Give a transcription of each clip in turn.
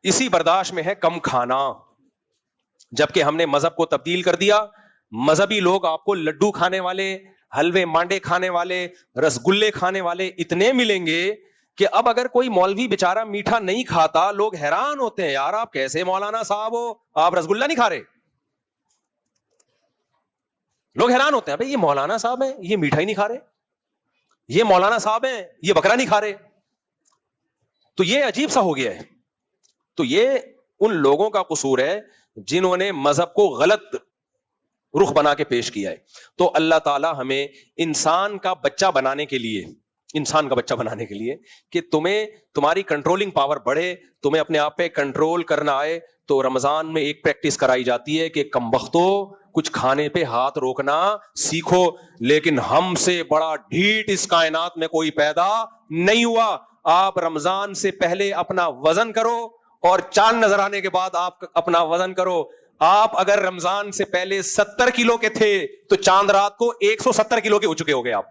اسی برداشت میں ہے کم کھانا. جبکہ ہم نے مذہب کو تبدیل کر دیا. مذہبی لوگ آپ کو لڈو کھانے والے, حلوے مانڈے کھانے والے, رسگلے کھانے والے اتنے ملیں گے کہ اب اگر کوئی مولوی بیچارہ میٹھا نہیں کھاتا, لوگ حیران ہوتے ہیں, یار آپ کیسے مولانا صاحب ہو, آپ رسگلہ نہیں کھا رہے. لوگ حیران ہوتے ہیں, بھائی یہ مولانا صاحب ہیں, یہ میٹھا ہی نہیں کھا رہے, یہ مولانا صاحب ہیں, یہ بکرا نہیں کھا رہے. تو یہ عجیب سا ہو گیا ہے. تو یہ ان لوگوں کا قصور ہے جنہوں نے مذہب کو غلط رخ بنا کے پیش کیا ہے. تو اللہ تعالی ہمیں انسان کا بچہ بنانے کے لیے کہ تمہیں تمہاری کنٹرولنگ پاور بڑھے, تمہیں اپنے آپ پہ کنٹرول کرنا آئے, تو رمضان میں ایک پریکٹس کرائی جاتی ہے کہ کمبختو کچھ کھانے پہ ہاتھ روکنا سیکھو. لیکن ہم سے بڑا ڈھیٹ اس کائنات میں کوئی پیدا نہیں ہوا. آپ رمضان سے پہلے اپنا وزن کرو اور چاند نظر آنے کے بعد آپ اپنا وزن کرو. آپ اگر رمضان سے پہلے 70 کلو کے تھے تو چاند رات کو 170 کلو کے ہو چکے ہوگے. آپ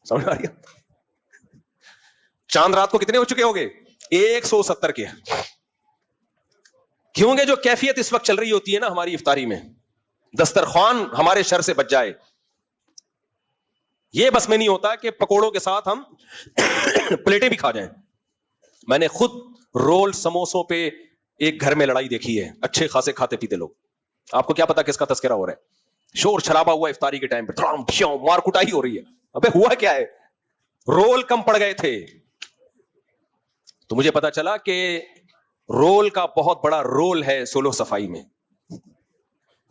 سمجھ آ رہی ہے؟ چاند رات کو کتنے ہو چکے ہوگے؟ 170 کے. کیونکہ جو کیفیت اس وقت چل رہی ہوتی ہے نا ہماری افطاری میں, دسترخوان ہمارے شر سے بچ جائے. یہ بس میں نہیں ہوتا کہ پکوڑوں کے ساتھ ہم پلیٹیں بھی کھا جائیں. میں نے خود رول سموسوں پہ ایک گھر میں لڑائی دیکھی ہے, اچھے خاصے کھاتے پیتے لوگ. آپ کو کیا پتا کس کا تذکرہ ہو رہا ہے؟ شور شرابہ ہوا افطاری کے ٹائم پہ, مار کٹائی ہو رہی ہے. ابے ہوا کیا ہے؟ رول کم پڑ گئے تھے. تو مجھے پتا چلا کہ رول کا بہت بڑا رول ہے سولو صفائی میں.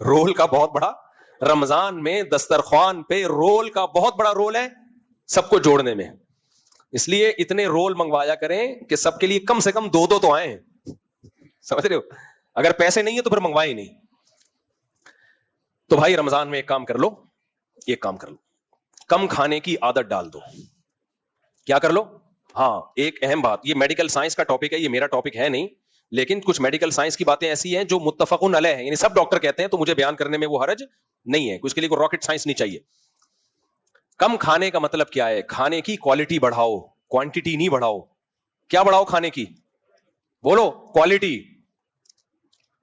رول کا بہت بڑا, رمضان میں دسترخوان پہ رول کا بہت بڑا رول ہے سب کو جوڑنے میں. اس لیے اتنے رول منگوایا کریں کہ سب کے لیے کم سے کم 2 تو آئیں. سمجھ رہے ہو؟ اگر پیسے نہیں ہیں تو پھر منگوائے ہی نہیں. تو بھائی رمضان میں ایک کام کر لو, کم کھانے کی عادت ڈال دو. کیا کر لو؟ ہاں, ایک اہم بات, یہ میڈیکل سائنس کا ٹاپک ہے, یہ میرا ٹاپک ہے نہیں, لیکن کچھ میڈیکل سائنس کی باتیں ایسی ہیں جو متفقن علیہ ہیں, یعنی سب ڈاکٹر کہتے ہیں, تو مجھے بیان کرنے میں وہ حرج نہیں ہے. اس کے لیے کوئی راکٹ سائنس نہیں چاہیے. کم کھانے کا مطلب کیا ہے؟ کھانے کی کوالٹی بڑھاؤ, کوانٹٹی نہیں بڑھاؤ. کیا بڑھاؤ کھانے کی؟ بولو, کوالٹی.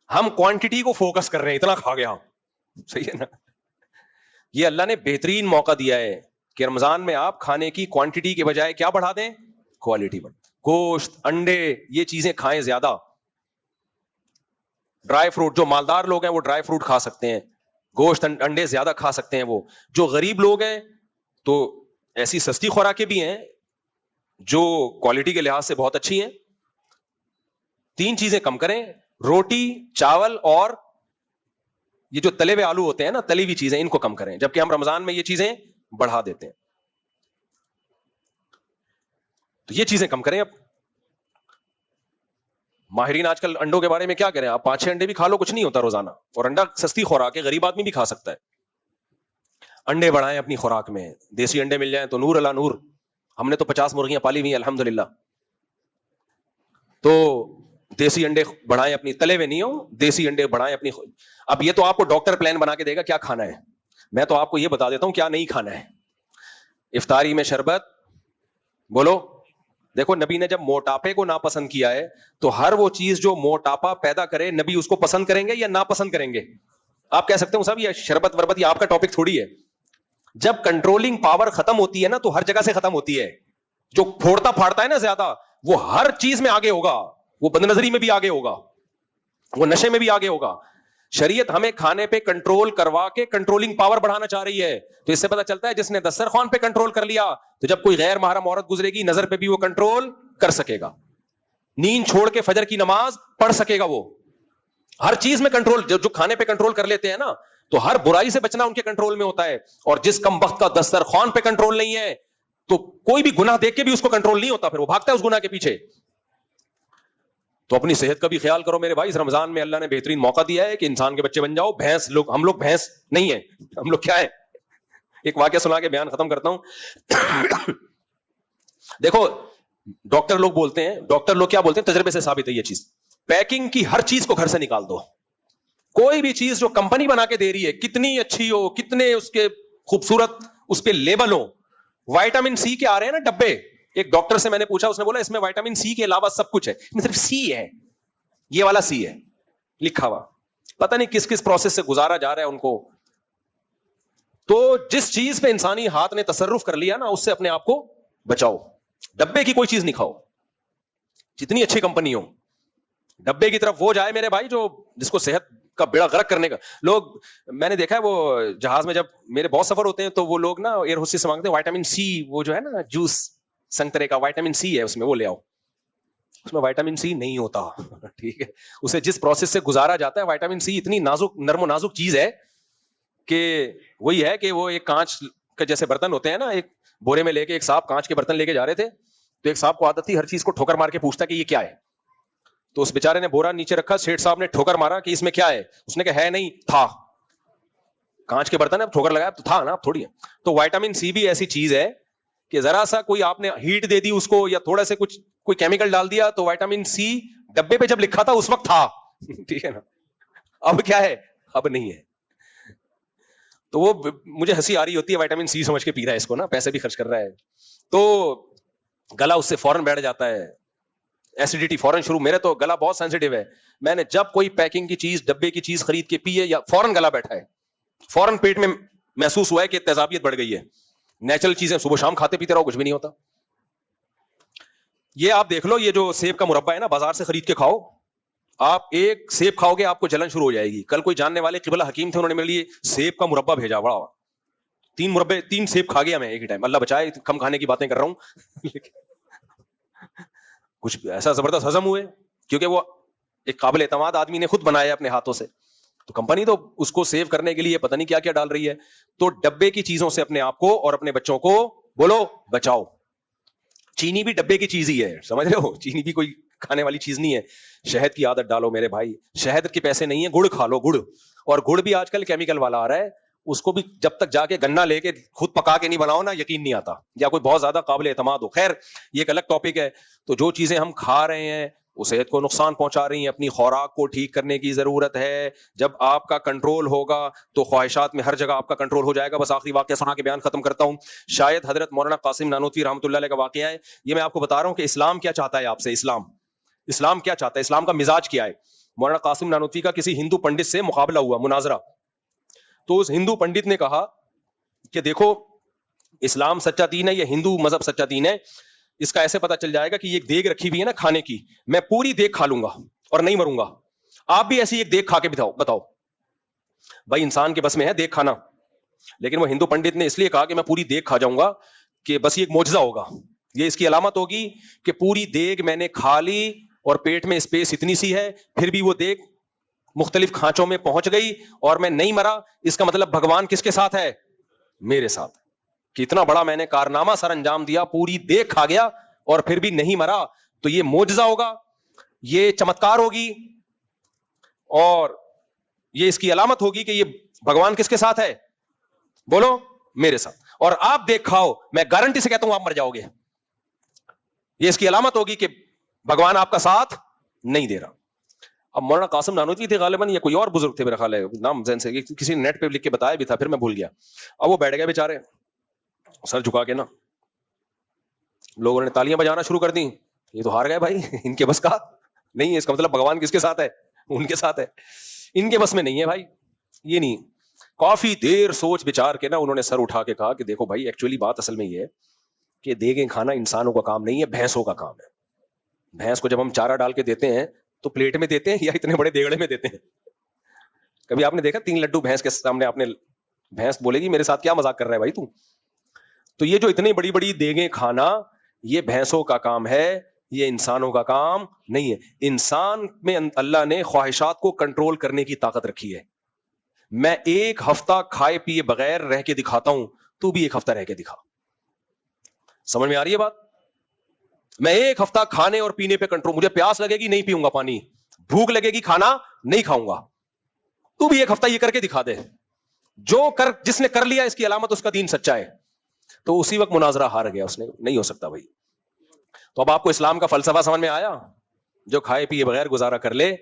ہم کوانٹٹی کو فوکس کر رہے ہیں, اتنا کھا گیا. صحیح ہے نا؟ یہ اللہ نے بہترین موقع دیا ہے کہ رمضان میں آپ کھانے کی کوانٹٹی کے بجائے کیا بڑھا دیں؟ کوالٹی بڑھا. گوشت, انڈے, یہ چیزیں کھائیں زیادہ. ڈرائی فروٹ, جو مالدار لوگ ہیں وہ ڈرائی فروٹ کھا سکتے ہیں, گوشت انڈے زیادہ کھا سکتے ہیں. وہ جو غریب لوگ ہیں تو ایسی سستی خوراکیں بھی ہیں جو کوالٹی کے لحاظ سے بہت اچھی ہیں. 3 چیزیں کم کریں, روٹی, چاول اور یہ جو تلے ہوئے آلو ہوتے ہیں نا, تلی ہوئی چیزیں, ان کو کم کریں. جبکہ ہم رمضان میں یہ چیزیں بڑھا دیتے ہیں. تو یہ چیزیں کم کریں. اب ماہرین آج کل انڈوں کے بارے میں کیا کریں, آپ 5-6 انڈے بھی کھا لو, کچھ نہیں ہوتا روزانہ. اور انڈا سستی خوراک ہے, غریب آدمی بھی کھا سکتا ہے. انڈے بڑھائیں اپنی خوراک میں, دیسی انڈے مل جائیں تو نور اللہ نور. ہم نے تو 50 مرغیاں پالی ہوئی ہیں الحمدللہ. تو دیسی انڈے بڑھائیں اپنی, تلے ہوئے نہیں ہو, دیسی انڈے بڑھائیں اپنی. اب یہ تو آپ کو ڈاکٹر پلان بنا کے دے گا کیا کھانا ہے, میں تو آپ کو یہ بتا دیتا ہوں کیا نہیں کھانا ہے. افطاری میں شربت, بولو. دیکھو نبی نے جب موٹاپے کو ناپسند کیا ہے تو ہر وہ چیز جو موٹاپا پیدا کرے نبی اس کو پسند کریں گے یا ناپسند کریں گے؟ آپ کہہ سکتے ہو صاحب یہ شربت وربت یہ آپ کا ٹاپک تھوڑی ہے. جب کنٹرولنگ پاور ختم ہوتی ہے نا تو ہر جگہ سے ختم ہوتی ہے. جو پھوڑتا پھاڑتا ہے نا زیادہ, وہ ہر چیز میں آگے ہوگا, وہ بد نظری میں بھی آگے ہوگا, وہ نشے میں بھی آگے ہوگا. شریعت ہمیں کھانے پہ کنٹرول کروا کے کنٹرولنگ پاور بڑھانا چاہ رہی ہے. تو اس سے پتا چلتا ہے جس نے دسترخوان پہ کنٹرول کر لیا تو جب کوئی غیر محرم عورت گزرے گی نظر پہ بھی وہ کنٹرول کر سکے گا. نیند چھوڑ کے فجر کی نماز پڑھ سکے گا. وہ ہر چیز میں کنٹرول, جو کھانے پہ کنٹرول کر لیتے ہیں نا تو ہر برائی سے بچنا ان کے کنٹرول میں ہوتا ہے. اور جس کم بخت کا دسترخوان پہ کنٹرول نہیں ہے تو کوئی بھی گناہ دیکھ کے بھی اس کو کنٹرول نہیں ہوتا, پھر وہ بھاگتا ہے اس گناہ کے پیچھے. تو اپنی صحت کا بھی خیال کرو میرے بھائی. اس رمضان میں اللہ نے بہترین موقع دیا ہے کہ انسان کے بچے بن جاؤ. بھینس لوگ, ہم لوگ بھینس نہیں ہیں, ہم لوگ کیا ہے؟ ایک واقعہ سنا کے بیان ختم کرتا ہوں. دیکھو ڈاکٹر لوگ بولتے ہیں, ڈاکٹر لوگ کیا بولتے ہیں, تجربے سے ثابت ہے یہ چیز, پیکنگ کی ہر چیز کو گھر سے نکال دو. کوئی بھی چیز جو کمپنی بنا کے دے رہی ہے, کتنی اچھی ہو, کتنے اس کے خوبصورت اس پہ لیبل ہو, وائٹامن سی کے آ رہے ہیں نا ڈبے, ایک ڈاکٹر سے میں نے پوچھا, اس نے بولا اس میں وائٹامن سی کے علاوہ سب کچھ ہے, میں صرف سی ہے, یہ والا سی ہے لکھا ہوا, پتہ نہیں کس کس پروسیس سے گزارا جا رہا ہے ان کو. تو جس چیز پہ انسانی ہاتھ نے تصرف کر لیا نا, اس سے اپنے آپ کو بچاؤ. ڈبے کی کوئی چیز نہیں کھاؤ, جتنی اچھی کمپنی ہو. ڈبے کی طرف وہ جائے میرے بھائی جو جس کو صحت کا بیڑا غرق کرنے کا. لوگ میں نے دیکھا ہے وہ جہاز میں جب میرے بہت سفر ہوتے ہیں تو وہ لوگ نا ایئر ہوسٹس سے مانگتے ہیں وائٹامن سی, وہ جو ہے نا جوس سنترے کا وائٹامن سی ہے اس میں, وہ لے آؤ. اس میں وائٹامن سی نہیں ہوتا, ٹھیک ہے. اسے جس پروسیس سے گزارا جاتا ہے, وائٹامن سی اتنی نازک نرم و نازک چیز ہے کہ وہی ہے کہ وہ ایک کانچ کے جیسے برتن ہوتے ہیں نا, ایک بورے میں لے کے ایک صاحب کانچ کے برتن لے کے جا رہے تھے, تو ایک صاحب کو عادت تھی ہر چیز کو ٹھوکر مار کے پوچھتا کہ یہ کیا ہے. تو اس بیچارے نے بورا نیچے رکھا, سیٹھ صاحب نے ٹھوکر مارا کہ اس میں کیا ہے, اس نے کہا ہے نہیں, تھا کانچ کے برتن ہے, ٹھوکر لگایا تو تھا نا, اب تھوڑی ہے. تو وائٹامن سی بھی ایسی چیز ہے کہ ذرا سا کوئی آپ نے ہیٹ دے دی اس کو یا تھوڑا سے کچھ کوئی کیمیکل ڈال دیا تو وائٹامن سی ڈبے پہ جب لکھا تھا اس وقت تھا, ٹھیک ہے نا, اب کیا ہے, اب نہیں ہے. تو وہ مجھے ہنسی آ رہی ہوتی ہے, وائٹامن سی سمجھ کے پی رہا ہے اس کو نا, پیسے بھی خرچ کر رہا ہے, تو گلا اس سے فوراً بیٹھ جاتا ہے, ایسیڈیٹی فوراً شروع. میرے تو گلا بہت سینسیٹیو ہے, میں نے جب کوئی پیکنگ کی چیز ڈبے کی چیز خرید کے پی ہے یا فوراً گلا بیٹھا ہے, فوراً پیٹ میں محسوس ہوا ہے کہ تیزابیت بڑھ گئی ہے. نیچرل چیزیں صبح شام کھاتے پیتے رہو, کچھ بھی نہیں ہوتا. یہ آپ دیکھ لو, یہ جو سیب کا مربع ہے نا, بازار سے خرید کے کھاؤ, آپ ایک سیب کھاؤ گے آپ کو جلن شروع ہو جائے گی. کل کوئی جاننے والے قبلہ حکیم تھے, انہوں نے میرے لیے سیب کا مربع بھیجا, بڑا 3 سیب کھا گیا میں ایک ہی ٹائم, اللہ بچائے, کم کھانے کی باتیں کر رہا ہوں کچھ ایسا زبردست ہضم ہوئے, کیونکہ وہ ایک قابل اعتماد آدمی نے خود بنایا اپنے ہاتھوں سے. تو کمپنی تو اس کو سیو کرنے کے لیے پتہ نہیں کیا کیا ڈال رہی ہے. تو ڈبے کی چیزوں سے اپنے آپ کو اور اپنے بچوں کو بولو بچاؤ. چینی بھی ڈبے کی چیز ہی ہے, سمجھ رہے ہو, چینی بھی کوئی کھانے والی چیز نہیں ہے. شہد کی عادت ڈالو میرے بھائی, شہد کے پیسے نہیں ہیں, گڑ کھا لو, گڑ. اور گڑ بھی آج کل کیمیکل والا آ رہا ہے, اس کو بھی جب تک جا کے گنا لے کے خود پکا کے نہیں بناؤ نا, یقین نہیں آتا, یا کوئی بہت زیادہ قابل اعتماد ہو. خیر یہ ایک الگ ٹاپک ہے. تو جو چیزیں ہم کھا رہے ہیں وہ صحت کو نقصان پہنچا رہی ہیں, اپنی خوراک کو ٹھیک کرنے کی ضرورت ہے. جب آپ کا کنٹرول ہوگا تو خواہشات میں ہر جگہ آپ کا کنٹرول ہو جائے گا. بس آخری واقعہ سنا کے بیان ختم کرتا ہوں. شاید حضرت مولانا قاسم نانوتوی رحمۃ اللہ علیہ کا واقعہ ہے یہ, میں آپ کو بتا رہا ہوں کہ اسلام کیا چاہتا ہے آپ سے. اسلام کیا چاہتا ہے, اسلام کا مزاج کیا ہے. مولانا قاسم نانوتوی کا کسی ہندو پنڈت سے مقابلہ ہوا, مناظرہ. تو اس ہندو پنڈت نے کہا کہ دیکھو اسلام سچا دین ہے, یہ ہندو مذہب سچا دین ہے. اس کا ایسے پتا چل جائے گا کہ یہ ایک دیگ رکھی ہوئی ہے نا کھانے کی, میں پوری دیگ کھا لوں گا اور نہیں مروں گا. آپ بھی ایسی ایک دیگ کھا کے بتاؤ. بھائی انسان کے بس میں ہے دیگ کھانا, لیکن وہ ہندو پنڈت نے اس لیے کہا کہ میں پوری دیگ کھا جاؤں گا کہ بس یہ ایک معجزہ ہوگا, یہ اس کی علامت ہوگی کہ پوری دیگ میں نے کھا لی اور پیٹ میں اسپیس اتنی سی ہے, پھر بھی وہ دیگ مختلف کھانچوں میں پہنچ گئی اور میں نہیں مرا. اس کا مطلب بھگوان کس کے ساتھ ہے, میرے ساتھ, کہ اتنا بڑا میں نے کارنامہ سر انجام دیا, پوری دیگ کھا گیا اور پھر بھی نہیں مرا. تو یہ معجزہ ہوگا, یہ چمتکار ہوگی, اور یہ اس کی علامت ہوگی کہ یہ بھگوان کس کے ساتھ ہے, بولو میرے ساتھ. اور آپ دیکھ کھاؤ, میں گارنٹی سے کہتا ہوں آپ مر جاؤ گے. یہ اس کی علامت ہوگی کہ بھگوان آپ کا ساتھ نہیں دے رہا. اب مولانا قاسم نانوتوی تھے غالباً, یا کوئی اور بزرگ تھے میرا خیال ہے, نام ذہن سے کسی نے نیٹ پہ لکھ کے بتایا بھی تھا, پھر میں بھول گیا. اب وہ بیٹھ گئے بیچارے سر جھکا کے نا, لوگوں نے تالیاں بجانا شروع کر دیں. یہ تو ہار گئے بھائی, ان کے بس کا نہیں ہے. اس کا مطلب بھگوان کس کے ساتھ ہے, ان کے ساتھ ہے, ان کے بس میں نہیں ہے بھائی, یہ نہیں. کافی دیر سوچ بچار کے نا انہوں نے سر اٹھا کے کہا کہ دیکھو بھائی, ایکچولی بات اصل میں یہ ہے کہ دیگیں کھانا انسانوں کا کام نہیں ہے, بھینسوں کا کام ہے. بھینس کو جب ہم چارہ ڈال کے دیتے ہیں تو پلیٹ میں دیتے ہیں یا اتنے بڑے دیگڑے میں دیتے ہیں. کبھی آپ نے دیکھا 3 لڈو بھینس کے سامنے, آپ نے, بھینس بولے گی میرے ساتھ کیا مذاق کر رہا ہے بھائی تو. تو یہ جو اتنی بڑی بڑی دیگیں کھانا, یہ بھینسوں کا کام ہے, یہ انسانوں کا کام نہیں ہے. انسان میں اللہ نے خواہشات کو کنٹرول کرنے کی طاقت رکھی ہے. میں 1 ہفتہ کھائے پیے بغیر رہ کے دکھاتا ہوں, تو بھی 1 ہفتہ رہ کے دکھا. سمجھ میں آ رہی ہے بات؟ میں 1 ہفتہ کھانے اور پینے پہ کنٹرول, مجھے پیاس لگے گی نہیں پیوں گا پانی, بھوک لگے گی کھانا نہیں کھاؤں گا, تو بھی 1 ہفتہ یہ کر کے دکھا دے. جس نے کر لیا اس کی علامت اس کا دین سچا ہے. تو اسی وقت مناظرہ ہار گیا اس نے, نہیں ہو سکتا بھائی. تو اب آپ کو اسلام کا فلسفہ سمجھ میں آیا؟ جو کھائے پیے بغیر گزارا کر لے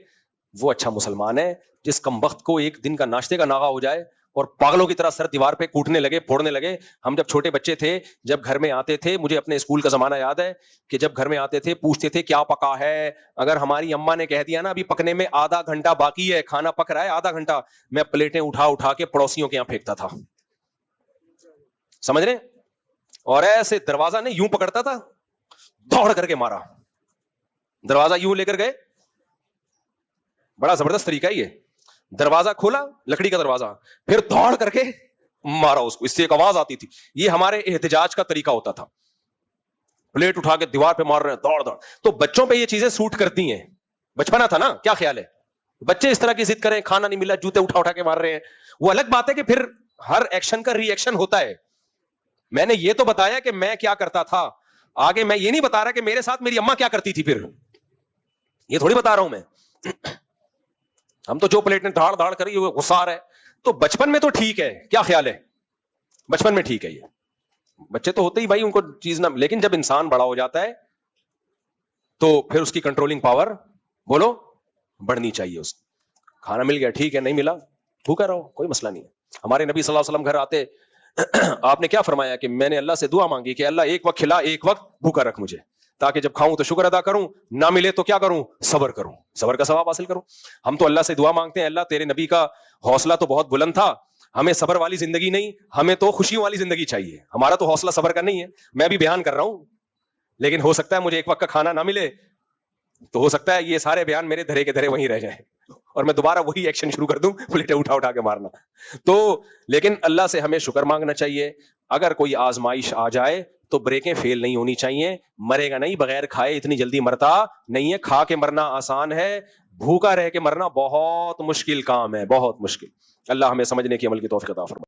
وہ اچھا مسلمان ہے. جس کم وقت کو ایک دن کا ناشتے کا ناغہ ہو جائے اور پاگلوں کی طرح سر دیوار پہ کوٹنے لگے, پھوڑنے لگے. ہم جب چھوٹے بچے تھے, جب گھر میں آتے تھے, مجھے اپنے اسکول کا زمانہ یاد ہے کہ جب گھر میں آتے تھے پوچھتے تھے کیا پکا ہے. اگر ہماری اماں نے کہہ دیا نا ابھی پکنے میں آدھا گھنٹہ باقی ہے, کھانا پک رہا ہے آدھا گھنٹہ, میں پلیٹیں اٹھا کے پڑوسیوں کے یہاں پھینکتا تھا. سمجھ رہے؟ اور ایسے دروازہ نہیں یوں پکڑتا تھا, دوڑ کر کے مارا. دروازہ یوں لے کر گئے, بڑا زبردست طریقہ یہ. دروازہ کھولا, لکڑی کا دروازہ, پھر دوڑ کر کے مارا اس کو. اس سے ایک آواز آتی تھی. یہ ہمارے احتجاج کا طریقہ ہوتا تھا. پلیٹ اٹھا کے دیوار پہ مار رہے ہیں, دوڑ. تو بچوں پہ یہ چیزیں سوٹ کرتی ہیں. بچپنا تھا نا, کیا خیال ہے؟ بچے اس طرح کی ضد کریں, کھانا نہیں ملا, جوتے اٹھا کے مار رہے ہیں. وہ الگ بات ہے کہ پھر ہر ایکشن کا ری ایکشن ہوتا ہے. میں نے یہ تو بتایا کہ میں کیا کرتا تھا, آگے میں یہ نہیں بتا رہا کہ میرے ساتھ میری اماں کیا کرتی تھی. پھر یہ تھوڑی بتا رہا ہوں میں. ہم تو جو پلیٹ نے دھاڑ کری وہ غصہ آ رہا ہے. تو بچپن میں تو ٹھیک ہے, کیا خیال ہے؟ بچپن میں ٹھیک ہے. یہ بچے تو ہوتے ہی بھائی, ان کو چیز نہ, لیکن جب انسان بڑا ہو جاتا ہے تو پھر اس کی کنٹرولنگ پاور بولو بڑھنی چاہیے. اس کھانا مل گیا ٹھیک ہے, نہیں ملا بھوکا رہو, کوئی مسئلہ نہیں ہے. ہمارے نبی صلی اللہ علیہ وسلم گھر آتے, آپ نے کیا فرمایا کہ میں نے اللہ سے دعا مانگی کہ اللہ ایک وقت کھلا, ایک وقت بھوکا رکھ مجھے, تاکہ جب کھاؤں تو شکر ادا کروں, نہ ملے تو کیا کروں, صبر کروں, صبر کا ثواب حاصل کروں. ہم تو اللہ سے دعا مانگتے ہیں, اللہ تیرے نبی کا حوصلہ تو بہت بلند تھا, ہمیں صبر والی زندگی نہیں, ہمیں تو خوشیوں والی زندگی چاہیے. ہمارا تو حوصلہ صبر کا نہیں ہے. میں بھی بیان کر رہا ہوں, لیکن ہو سکتا ہے مجھے ایک وقت کا کھانا نہ ملے, تو ہو سکتا ہے یہ سارے بیان میرے دھرے کے دھرے وہیں رہ جائیں اور میں دوبارہ وہی ایکشن شروع کر دوں, پلیٹیں اٹھا کے مارنا. تو لیکن اللہ سے ہمیں شکر مانگنا چاہیے. اگر کوئی آزمائش آ جائے تو بریکیں فیل نہیں ہونی چاہیے. مرے گا نہیں, بغیر کھائے اتنی جلدی مرتا نہیں ہے. کھا کے مرنا آسان ہے, بھوکا رہ کے مرنا بہت مشکل کام ہے, بہت مشکل. اللہ ہمیں سمجھنے کی عمل کی توفیق عطا فرمائے.